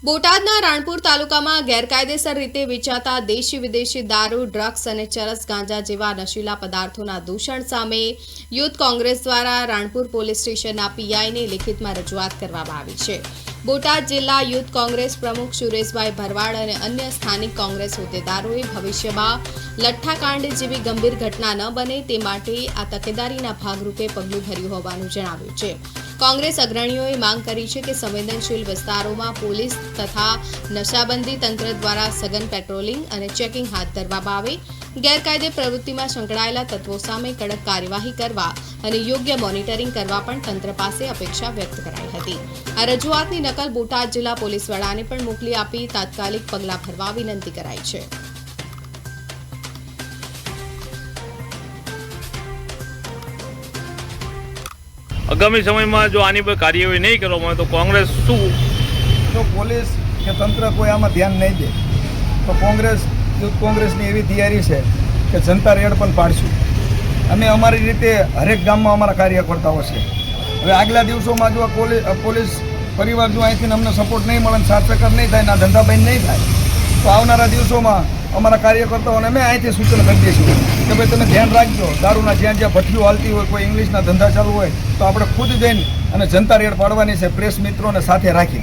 બોટાદના રાણપુર તાલુકામાં ગેરકાયદેસર રીતે વેચાતા દેશી વિદેશી દારૂ, ડ્રગ્સ અને ચરસ ગાંજા જેવા નશીલા પદાર્થોના દૂષણ સામે યુથ કોંગ્રેસ દ્વારા રાણપુર પોલીસ સ્ટેશનના પીઆઈને લેખિતમાં રજૂઆત કરવામાં આવી છે. બોટાદ જિલ્લા યુથ કોંગ્રેસ પ્રમુખ સુરેશભાઈ ભરવાડ અને અન્ય સ્થાનિક કોંગ્રેસ હોદ્દેદારોએ ભવિષ્યમાં લઠ્ઠાકાંડ જેવી ગંભીર ઘટના ન બને તે માટે આ તકેદારીના ભાગરૂપે પગલું ભર્યું હોવાનું જણાવ્યું છે. કોંગ્રેસ અગ્રણીઓએ માંગ કરી છે કે સંવેદનશીલ વિસ્તારોમાં પોલીસ તથા નશાબંધી તંત્ર દ્વારા સઘન પેટ્રોલિંગ અને ચેકિંગ હાથ ધરવામાં આવે, ગેરકાયદે પ્રવૃત્તિમાં સંકળાયેલા તત્વો સામે કડક કાર્યવાહી કરવા અને યોગ્ય મોનિટરિંગ કરવા પણ તંત્ર પાસે અપેક્ષા વ્યક્ત કરાઈ હતી. આ રજૂઆતની નકલ બોટાદ જિલ્લા પોલીસ વડાને પણ મોકલી આપી તાત્કાલિક પગલાં ભરવા વિનંતી કરાઈ છે. આગામી સમયમાં જો આની પર કાર્યવાહી નહીં કરવામાં આવે તો કોંગ્રેસ શું? જો પોલીસ કે તંત્ર કોઈ આમાં ધ્યાન નહીં દે તો યુથ કોંગ્રેસની એવી તૈયારી છે કે જનતા રેડ પણ પાડશું. અમે અમારી રીતે હરેક ગામમાં અમારા કાર્યકર્તાઓ છે. હવે આગલા દિવસોમાં જો પોલીસ પરિવાર જો અહીંથી અમને સપોર્ટ નહીં મળે, સાથ સહકાર નહીં થાય, ના ધંધા બંધ નહીં થાય તો આવનારા દિવસોમાં અમારા કાર્યકર્તાઓને અમે અહીંથી સૂચન કરી દઈશું કે ભાઈ તમે ધ્યાન રાખજો, દારૂના જ્યાં જ્યાં ભઠ્ઠીઓ હાલતી હોય, કોઈ ઇંગ્લિશના ધંધા ચાલુ હોય તો આપણે ખુદ જઈને અને જનતા રેડ પાડવાની છે, પ્રેસ મિત્રોને સાથે રાખી.